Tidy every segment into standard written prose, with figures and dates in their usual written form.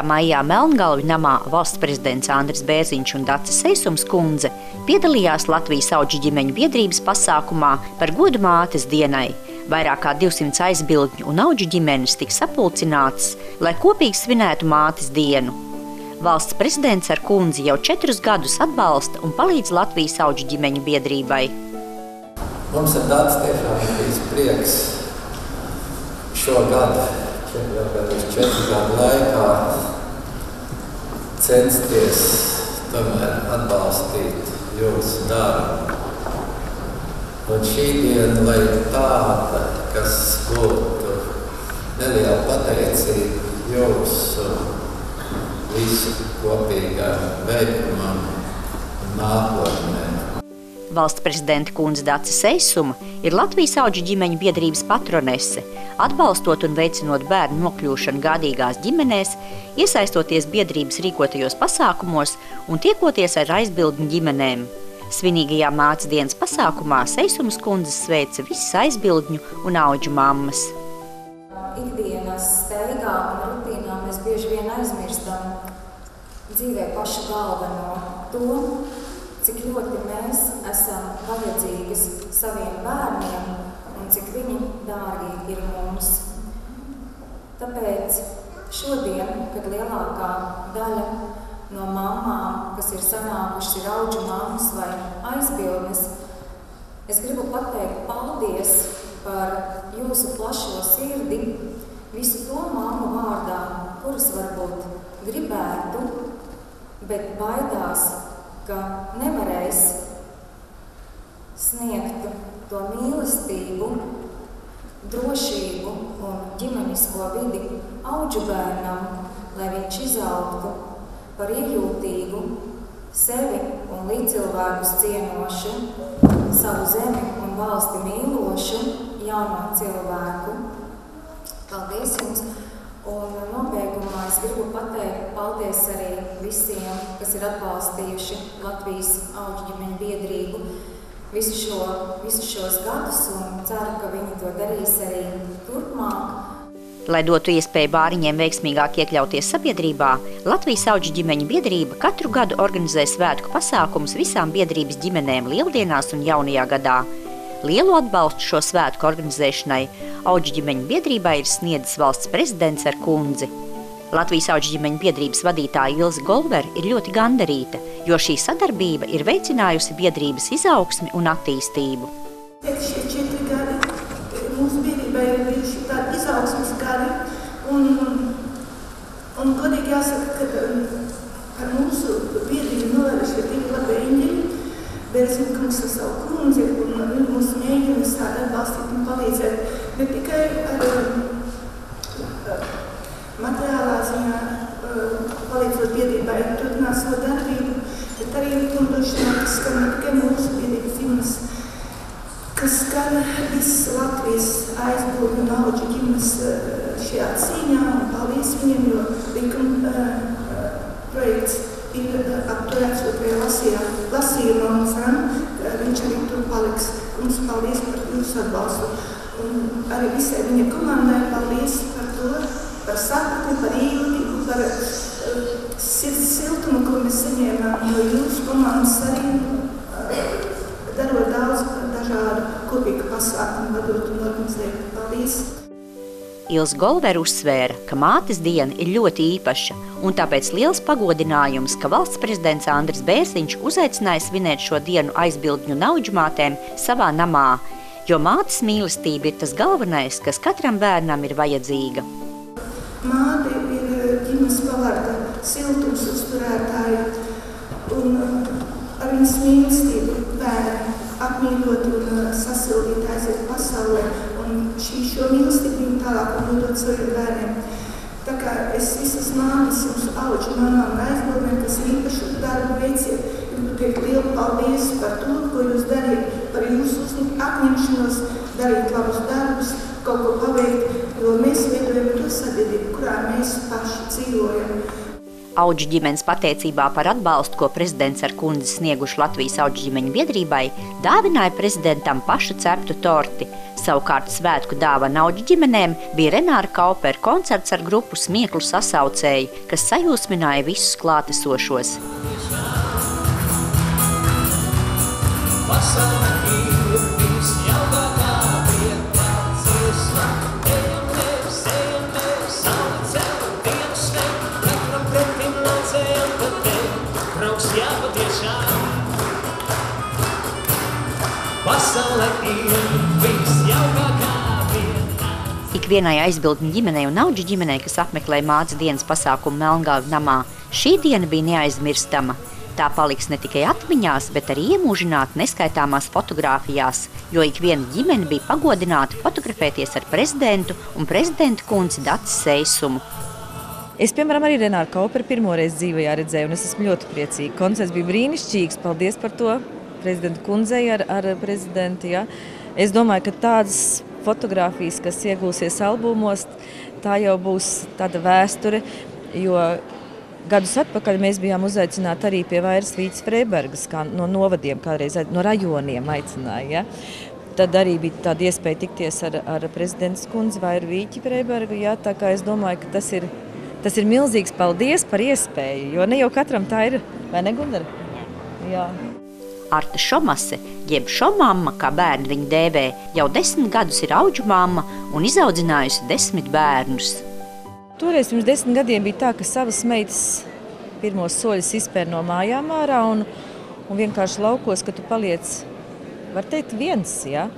Maijā Melngalvi namā valsts prezidents Andris Bērziņš un Dace Seisums kundze piedalījās Latvijas Audžu ģimeņu biedrības pasākumā par godu mātes dienai. Vairāk kā 200 aizbildņu un audžu ģimenes tika sapulcinātas, lai kopīgi svinētu mātes dienu. Valsts prezidents ar kundzi jau 4 gadus atbalsta un palīdz Latvijas Audžu ģimeņu biedrībai. Mums ar Dace tiešām ir bijis prieks šogad, 4 gadu laikā censties tomēr atbalstīt jūsu darbu. Un šī diena, lai ir tāda, kas būtu neliela pateicība jūsu visu kopīgām veikumam un nākotnē. Valsts prezidenta kundze Dace Seisuma ir Latvijas Audžu ģimeņu biedrības patronese, atbalstot un veicinot bērnu nokļūšanu gādīgās ģimenēs, iesaistoties biedrības rīkotajos pasākumos un tiekoties ar aizbildņu ģimenēm. Svinīgajā mātes dienas pasākumā Seisumas kundze sveica visas aizbildņu un audžu mammas. Ikdienas steigā un rutīnā mēs bieži vien aizmirstam dzīvē pašu galveno to, cik ļoti mēs esam vajadzīgas saviem bērniem un cik viņi dārgi ir mums. Tāpēc šodien, kad lielākā daļa no mammām, kas ir sanākušas, ir audžu mammas vai aizbildnes, es gribu pateikt paldies par jūsu plašo sirdi, visu to mammu vārdā, kuras varbūt gribētu, bet baidās, ka nevarēs sniegt to mīlestību, drošību un ģimenisko vidi audžu bērnam, lai viņš izaugtu par iejūtīgu, sevi un līdzcilvēkus cienošu, savu zemi un valsti mīlošu jauno cilvēku. Paldies jums! Un nobeigumā es gribu pateikt paldies arī visiem, kas ir atbalstījuši Latvijas Audžu ģimeņu biedrību visus šos gadus un ceru, ka viņi to darīs arī turpmāk. Lai dotu iespēju bāriņiem veiksmīgāk iekļauties sabiedrībā, Latvijas Audžu ģimeņu biedrība katru gadu organizē svētku pasākumus visām biedrības ģimenēm Lieldienās un Jaunajā gadā. Lielu atbalstu šo svētku organizēšanai Audžu ģimeņu biedrībai ir sniedzis valsts prezidents ar kundzi. Latvijas Audžu ģimeņu biedrības vadītāja Ilze Golvere ir ļoti gandarīta, jo šī sadarbība ir veicinājusi biedrības izaugsmi un attīstību. Šie 4 gadi mūsu biedrībai ir bijuši tādi izaugsmes gadi, un godīgi jāsaka, ka ar mūsu biedrību novēruši ir 2 labi eņģeļi, Bērziņš kungs ar savu kundzi un mūs mēģina atbalstīt un palīdzēt ne tikai ar materiālā ziņā palīdzot biedrībai turpināt savu darbību, bet arī likumdošanā, kas skar ne tikai mūsu biedrības ģimenes, kas skar visas Latvijas aizbildņu un audžu ģimenes šajā cīņā, un paldies viņiem, jo likuma projekts ir apturēts 2. lasījumā, un ceram, viņš arī tur paliks. Mums paldies par jūsu atbalstu. Un arī visai viņa komandai paldies par to, par sapratni, par īlību, par sirds siltumu, ko mēs saņēmām, jo jūsu komandas arī darot daudz dažādu kopīgu pasākumu, vadot un organizēt. Paldies! Ilze Golvere uzsvēra, ka mātes diena ir ļoti īpaša, un tāpēc liels pagodinājums, ka valsts prezidents Andris Bērziņš uzaicināja svinēt šo dienu aizbildņu un audžu mātēm savā namā, jo mātes mīlestība ir tas galvenais, kas katram bērnam ir vajadzīga. Māte ir ģimenes pavarda, siltums uzturētāja, un ar viņas mīlestību bērni apmīļot un sasildīt aiziet pasaulē, un šo mīlestību viņu tālāk un dodot saviem bērniem. Tā kā es visas māmas, jums audžu mamām un aizbildnēm, kas ir īpašu darbu veiciet, gribu teikt lielu paldies par to, ko jūs dariet, par jūsu apņemšanos, darīt labus darbus, kaut ko paveikt, jo mēs veidojam to sabiedrību, kurā mēs paši dzīvojam. Audžu ģimenes pateicībā par atbalstu, ko prezidents ar kundzi snieguši Latvijas Audžu ģimeņu biedrībai, dāvināja prezidentam pašu ceptu torti. Savukārt svētku dāvana Audžu ģimenēm bija Renāra Kaupera koncerts ar grupu Smieklu sasaucēji, kas sajūsmināja visus klātesošos. Ikvienai aizbildņu ģimenei un Audžu ģimenei, kas apmeklē mātes dienas pasākumu Melngalvu namā, šī diena bija neaizmirstama. Tā paliks ne tikai atmiņās, bet arī iemūžināta neskaitāmās fotogrāfijās, jo ikviena ģimene bija pagodināta fotografēties ar prezidentu un prezidenta kundzi Daci Seisumu. Es, piemēram, arī Renāru Kauperu pirmoreiz dzīvajā redzēju, un es esmu ļoti priecīga. Koncerts bija brīnišķīgs, paldies par to prezidenta kundzei ar prezidentu. Ja. Es domāju, ka tādas fotogrāfijas, kas iegūsies albumos, tā jau būs tāda vēsture, jo gadus atpakaļ mēs bijām uzaicināti arī pie Vairas Vītas Freibergas, kā no novadiem, kādreiz no rajoniem aicināja. Ja. Tad arī bija tāda iespēja tikties ar prezidents kundzi Vairu Vīti Freibergu. Ja. Tā kā es domāju, ka tas ir milzīgs paldies par iespēju, jo ne jau katram tā ir, vai ne, Gundara? Jā. Arta Šomase, jeb Šomamma, kā bērni viņu dēvē, jau 10 gadus ir Audžu mamma un izaudzinājusi 10 bērnus. Toreiz pirms 10 gadiem bija tā, ka savas meitas pirmos soļus izpēr no mājām ārā un vienkārši laukos, ka tu paliec, var teikt, viens, ja?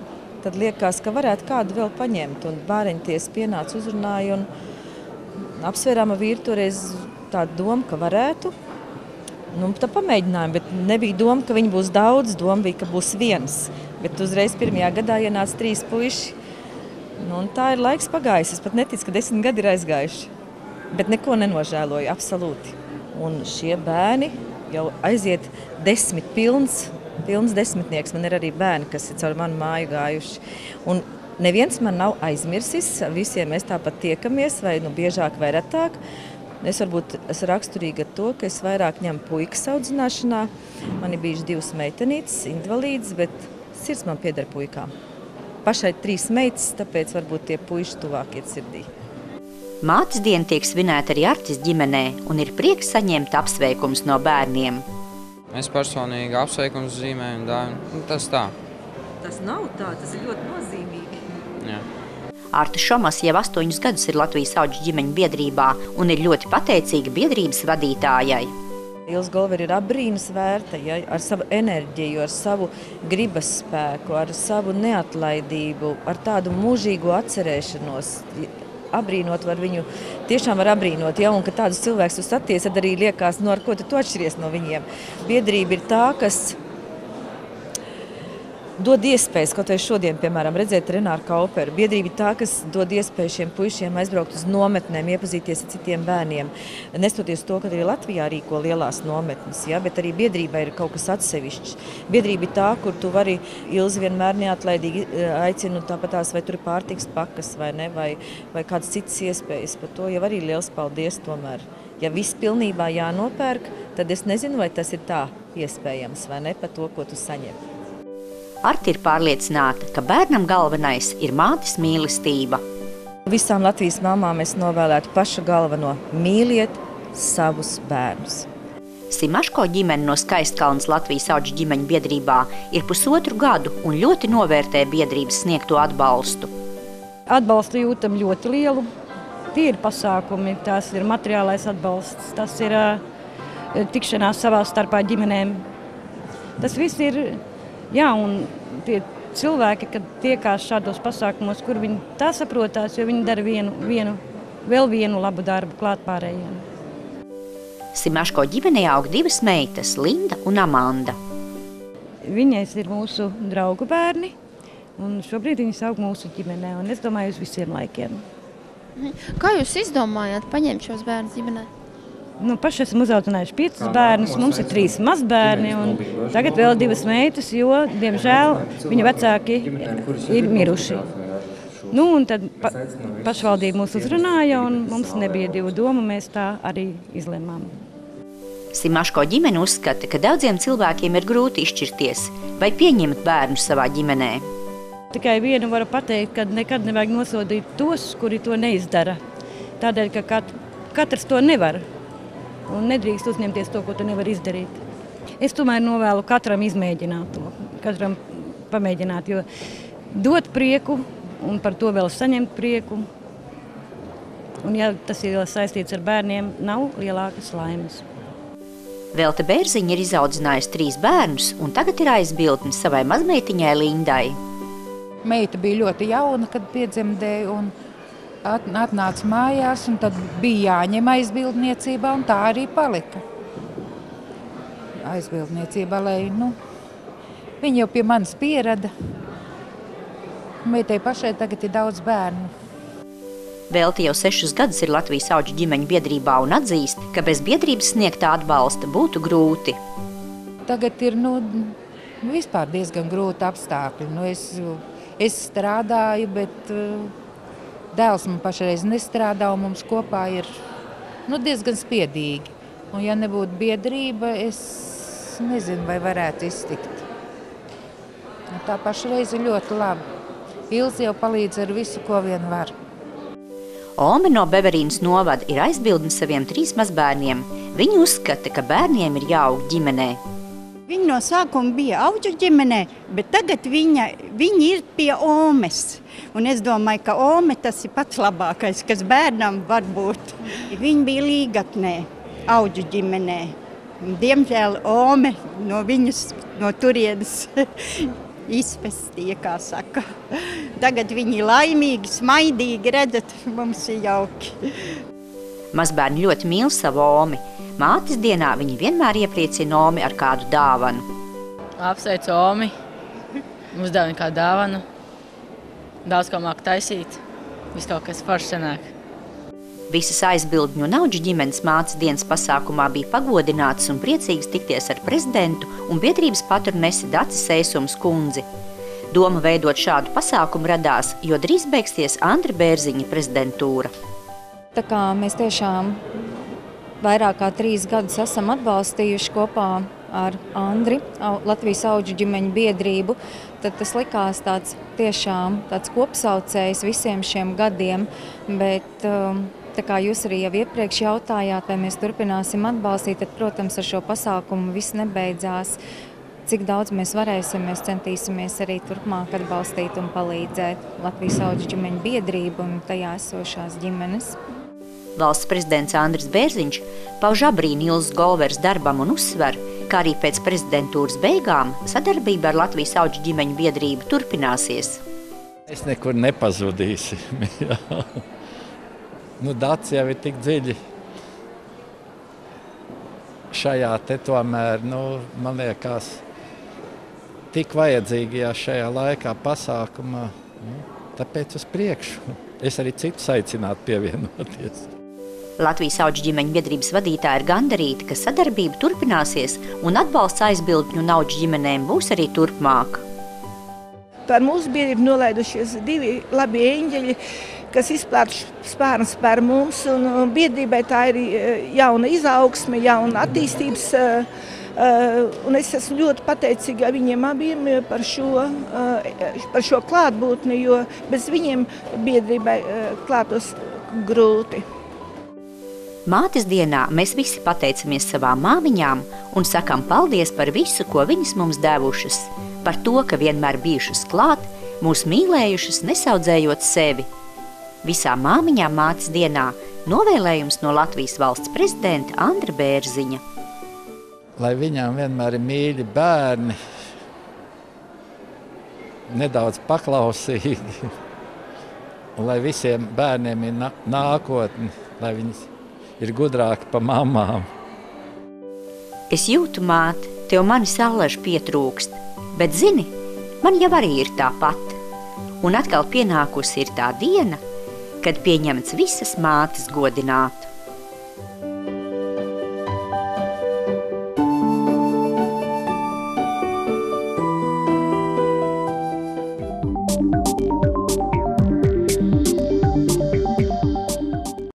Tad liekas, ka varētu kādu vēl paņemt, un bāreņties pienāca uzrunāja un apsvērām ar vīru toreiz tādu domu, ka varētu. Tā pamēģinājām, bet nebija doma, ka viņi būs daudz, doma bija, ka būs viens. Bet uzreiz pirmajā gadā ienāca 3 puiši. Tā ir laiks pagājis. Es pat neticu, ka 10 gadi ir aizgājuši. Bet neko nenožēloju, absolūti. Un šie bērni jau aiziet 10 pilns desmitnieks. Man ir arī bērni, kas ir caur manu māju gājuši. Un neviens man nav aizmirsis, visiem mēs tāpat tiekamies, vai biežāk vai retāk. Es varbūt esmu raksturīga ar to, ka es vairāk ņemu puikas audzināšanā. Man ir bijuši 2 meitenītes, invalīdas, bet sirds man pieder puikām. Pašai 3 meitas, tāpēc varbūt tie puiši tuvāk iet sirdī. Mātes diena tiek svinēta arī Artis ģimenē un ir prieks saņemt apsveikums no bērniem. Es personīgi apsveikums zīmēju un dāvinu. Tas tā. Tas nav tā, tas ir ļoti nozīmīgi. Jā. Arta Šomase jau 8 gadus ir Latvijas Audžu ģimeņu biedrībā un ir ļoti pateicīga biedrības vadītājai. Ilze Golvera ir apbrīnas vērta, ja, ar savu enerģiju, ar savu gribas spēku, ar savu neatlaidību, ar tādu mūžīgu atcerēšanos. Abrīnot var viņu, tiešām var abrīnot, ja, un ka tādus cilvēkus tu saties, tad arī liekas, ar ko tu atšķiries no viņiem. Biedrība ir tā, kas dod iespējas, kaut vai šodien, piemēram, redzēt Renāru Kauperu. Biedrība ir tā, kas dod iespēju šiem puišiem aizbraukt uz nometnēm, iepazīties ar citiem bērniem. Nestoties to, ka arī Latvijā rīko lielās nometnes, ja, bet arī biedrībai ir kaut kas atsevišķs. Biedrība ir tā, kur tu vari Ilzi vienmēr neatlaidīgi aicinu tāpatās, vai tur ir pārtiks pakas vai ne, vai kādas citas iespējas. Par to jau arī liels paldies tomēr. Ja viss pilnībā jānopērk, tad es nezinu, vai tas ir tā iespējams vai ne, par to, ko tu saņem. Arta ir pārliecināta, ka bērnam galvenais ir mātes mīlestība. Visām Latvijas mamām es novēlētu pašu galveno – mīliet savus bērnus. Simaško ģimene no Skaistkalnes Latvijas Audžu ģimeņu biedrībā ir 1,5 gadu un ļoti novērtē biedrības sniegto atbalstu. Atbalstu jūtam ļoti lielu. Tie ir pasākumi, tās ir materiālais atbalsts, tas ir tikšanās savā starpā ģimenēm. Tas viss ir... Jā, un tie cilvēki, kad tiekās šādos pasākumos, kur viņi tā saprotās, jo viņi dara vēl vienu labu darbu klāt pārējiem. Simaško ģimenē aug 2 meitas, Linda un Amanda. Viņas ir mūsu draugu bērni, un šobrīd viņas aug mūsu ģimenē, un es domāju uz visiem laikiem. Kā jūs izdomājāt paņemt šos bērnus ģimenē? Paši esam uzaudzinājuši 5 bērnus, mums ir 3 mazbērni un tagad vēl 2 meitas, jo, diemžēl, viņu vecāki ir miruši. Un tad pašvaldība mūs uzrunāja un mums nebija 2 domu, mēs tā arī izlēmām. Simaško ģimene uzskata, ka daudziem cilvēkiem ir grūti izšķirties vai pieņemt bērnu savā ģimenē. Tikai vienu varu pateikt, ka nekad nevajag nosodīt tos, kuri to neizdara. Tādēļ, ka katrs to nevar un nedrīkst uzņemties to, ko tu nevar izdarīt. Es tomēr novēlu katram izmēģināt to, katram pamēģināt, jo dot prieku un par to vēl saņemt prieku. Un ja tas ir saistīts ar bērniem, nav lielākas laimes. Velte Bērziņa ir izaudzinājusi 3 bērnus un tagad ir aizbildnis savai mazmeitiņai Lindai. Meita bija ļoti jauna, kad piedzemdēja un atnāca mājās, un tad bija jāņem aizbildniecībā, un tā arī palika. Aizbildniecībā, lai, viņa jau pie manis pierada. Meitai pašai tagad ir daudz bērnu. Velte jau 6 gadus ir Latvijas auģu ģimeņu biedrībā un atzīst, ka bez biedrības sniegtā atbalsta būtu grūti. Tagad ir vispār diezgan grūti apstākļi. Es strādāju, bet dēls man pašreiz nestrādā, un mums kopā ir diezgan spiedīgi. Un ja nebūtu biedrība, es nezinu, vai varētu iztikt. Tā pašreiz ir ļoti labi. Ilze jau palīdz ar visu, ko vien var. Ome no Beverīnas novada ir aizbildnis saviem 3 mazbērniem. Viņa uzskata, ka bērniem ir jāaug ģimenē. Viņa no sākuma bija auģu ģimenē, bet tagad viņa ir pie Omes. Un es domāju, ka Ome tas ir pats labākais, kas bērnam var būt. Viņa bija Līgatnē, auģu ģimenē. Diemžēl Ome no turienes izpestīja, kā saka. Tagad viņi ir laimīgi, smaidīgi, redzat, mums ir jauki. Mazbērni ļoti mīl savu Omi. Mātes dienā viņi vienmēr iepriecina Omi ar kādu dāvanu. Apsveicu Omi, uzdāvinu kā dāvanu, daudz ko māk taisīt, viss kaut kas foršs sanāk. Visas aizbildņu un auģu ģimenes mātes dienas pasākumā bija pagodinātas un priecīgas tikties ar prezidentu un biedrības patronesi Daci Sēsums kundzi. Doma veidot šādu pasākumu radās, jo drīz beigsies Andra Bērziņa prezidentūra. Tā kā mēs tiešām vairāk kā 3 gadus esam atbalstījuši kopā ar Andri, Latvijas auģu ģimeņu biedrību, tad tas likās tāds kopsaucējs visiem šiem gadiem, bet tā kā jūs arī jau iepriekš jautājāt, vai mēs turpināsim atbalstīt, tad, protams, ar šo pasākumu viss nebeidzās. Cik daudz mēs varēsim, mēs centīsimies arī turpmāk atbalstīt un palīdzēt Latvijas auģu ģimeņu biedrību un tajā esošās ģimenes. Valsts prezidents Andris Bērziņš pauž abrīnu Ilzes Golveres darbam un uzsver, ka arī pēc prezidentūras beigām sadarbība ar Latvijas auģu ģimeņu biedrību turpināsies. Es nekur nepazudīšu. Daci jau ir tik dziļi šajā te tomēr, man liekas, tik vajadzīgajā šajā laikā pasākumā, tāpēc uz priekšu. Es arī citus aicinātu pievienoties. Latvijas auģu ģimeņu biedrības vadītāja ir gandarīta, ka sadarbība turpināsies un atbalsts aizbildņu un auģu ģimenēm būs arī turpmāk. Par mūsu biedrību nolaidušies 2 labi eņģeļi, kas izplātuši spārnas par mums, un biedrībai tā ir jauna izaugsme, jauna attīstības, un es esmu ļoti pateicīga viņiem abiem par šo klātbūtni, jo bez viņiem biedrībai klātos grūti. Mātes dienā mēs visi pateicamies savām māmiņām un sakam paldies par visu, ko viņas mums devušas, par to, ka vienmēr bijušas klāt, mūs mīlējušas, nesaudzējot sevi. Visām māmiņām mātes dienā novēlējums no Latvijas valsts prezidenta Andra Bērziņa. Lai viņām vienmēr ir mīļi bērni, nedaudz paklausīgi, un lai visiem bērniem ir nākotne, lai viņas ir gudrāki pa mamām. Es jūtu, māte, tev mani sallaži pietrūkst, bet zini, man jau arī ir tāpat. Un atkal pienākusi ir tā diena, kad pieņemts visas mātes godināt.